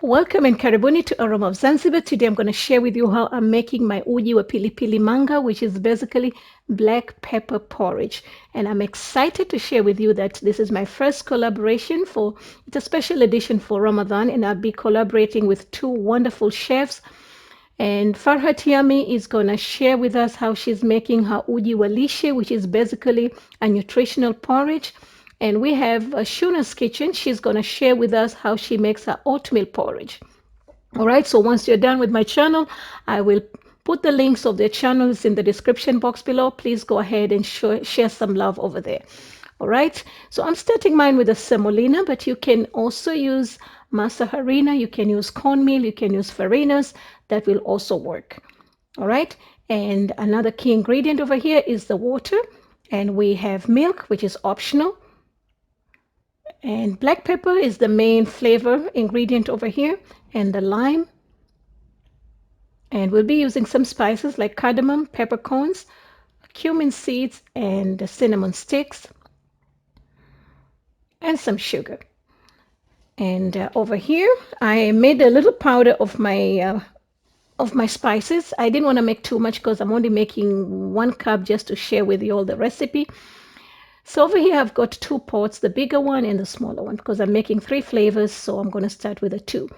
Welcome and karibuni to Aroma of Zanzibar. Today I'm going to share with you how I'm making my uji wa pilipili manga, which is basically black pepper porridge. And I'm excited to share with you that this is my first collaboration it's a special edition for Ramadan, and I'll be collaborating with two wonderful chefs. And FARHAT Yummy is going to share with us how she's making her uji wa lishe, which is basically a nutritional porridge. And we have SHUNA'S kitchen. She's going to share with us how she makes her oatmeal porridge. All right, so once you're done with my channel, I will put the links of their channels in the description box below. Please go ahead and share some love over there. All right, so I'm starting mine with a semolina, but you can also use masa harina, you can use cornmeal, you can use farinas. That will also work. All right, and another key ingredient over here is the water, and we have milk, which is optional. And black pepper is the main flavor ingredient over here, and the lime. And we'll be using some spices like cardamom, peppercorns, cumin seeds, and cinnamon sticks, and some sugar. And over here, I made a little powder of my spices. I didn't want to make too much because I'm only making 1 cup just to share with you all the recipe. So over here, I've got 2 pots, the bigger one and the smaller one, because I'm making 3 flavors, so I'm going to start with the 2.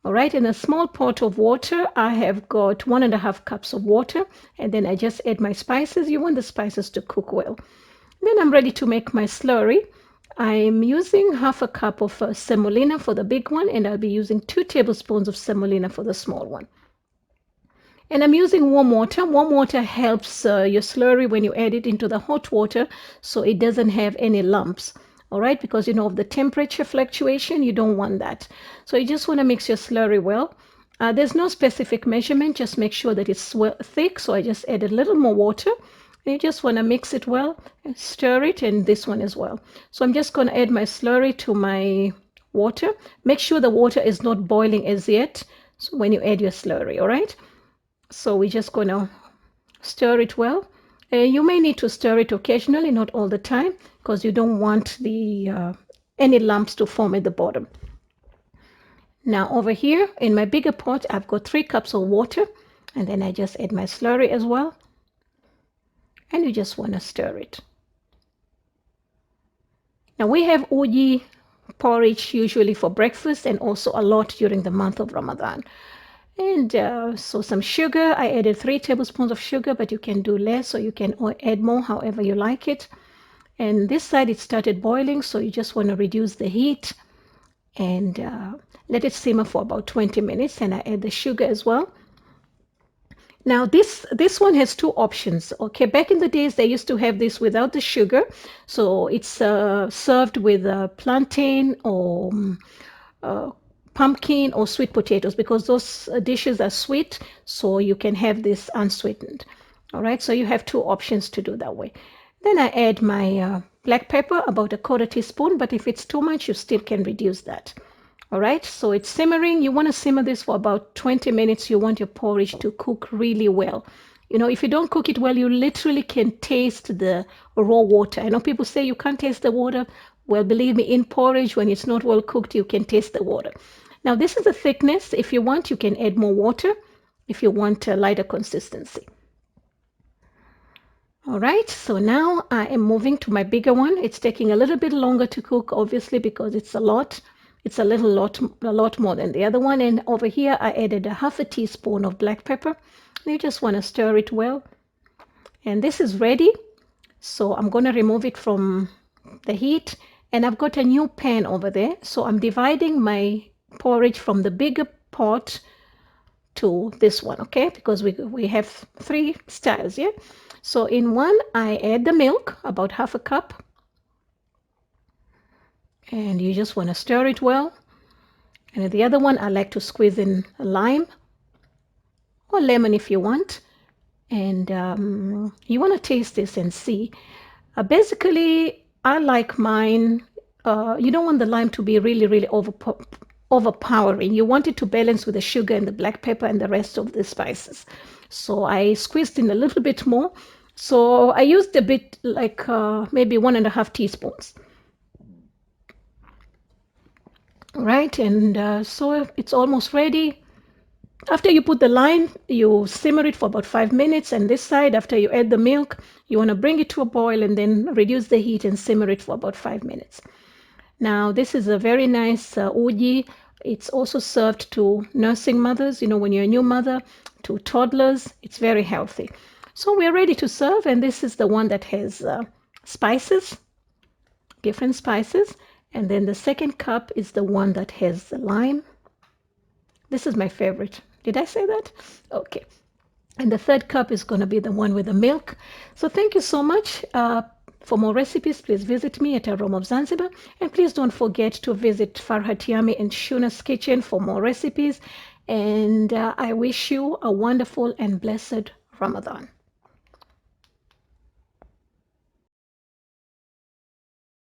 All right, in a small pot of water, I have got 1.5 cups of water, and then I just add my spices. You want the spices to cook well. Then I'm ready to make my slurry. I'm using 1/2 cup of semolina for the big one, and I'll be using 2 tablespoons of semolina for the small one. And I'm using warm water. Warm water helps your slurry when you add it into the hot water, so it doesn't have any lumps. All right, because of the temperature fluctuation, you don't want that. So you just want to mix your slurry well. There's no specific measurement, just make sure that it's thick. So I just add a little more water. And you just want to mix it well and stir it, and this one as well. So I'm just going to add my slurry to my water. Make sure the water is not boiling as yet. So when you add your slurry, all right? So we're just going to stir it well. You may need to stir it occasionally, not all the time, because you don't want any lumps to form at the bottom. Now over here in my bigger pot, I've got 3 cups of water, and then I just add my slurry as well. And you just want to stir it. Now we have uji porridge usually for breakfast and also a lot during the month of Ramadan. And so some sugar, I added 3 tablespoons of sugar, but you can do less, or you can add more, however you like it. And this side, it started boiling, so you just want to reduce the heat and let it simmer for about 20 minutes. And I add the sugar as well. Now this one has 2 options. Okay, back in the days, they used to have this without the sugar. So it's served with plantain or pumpkin or sweet potatoes, because those dishes are sweet, so you can have this unsweetened. All right, so you have 2 options to do that way. Then I add my black pepper, about 1/4 teaspoon, but if it's too much, you still can reduce that. All right, so it's simmering. You want to simmer this for about 20 minutes. You want your porridge to cook really well. If you don't cook it well, you literally can taste the raw water. I know people say you can't taste the water. Well, believe me, in porridge, when it's not well cooked, you can taste the water. Now, this is the thickness. If you want, you can add more water if you want a lighter consistency. All right, so now I am moving to my bigger one. It's taking a little bit longer to cook, obviously, because it's a lot. It's a lot more than the other one. And over here, I added 1/2 teaspoon of black pepper. You just want to stir it well. And this is ready. So I'm going to remove it from the heat. And I've got a new pan over there. So I'm dividing my porridge from the bigger pot to this one, okay? Because we have 3 styles, yeah? So in one, I add the milk, about 1/2 cup. And you just want to stir it well. And in the other one, I like to squeeze in a lime or lemon if you want. And you want to taste this and see. Basically, I like mine. You don't want the lime to be really, really overpowering. You want it to balance with the sugar and the black pepper and the rest of the spices. So I squeezed in a little bit more. So I used a bit like maybe 1.5 teaspoons. right? And so it's almost ready. After you put the lime, you simmer it for about 5 minutes. And this side, after you add the milk, you want to bring it to a boil and then reduce the heat and simmer it for about 5 minutes. Now, this is a very nice uji. It's also served to nursing mothers, when you're a new mother, to toddlers. It's very healthy. So we're ready to serve, and this is the one that has spices, different spices. And then the second cup is the one that has the lime. This is my favorite. Did I say that? Okay. And the third cup is going to be the one with the milk. So thank you so much. For more recipes, please visit me at Aroma of Zanzibar. And please don't forget to visit FARHAT Yummy and SHUNA'S kitchen for more recipes. And I wish you a wonderful and blessed Ramadan.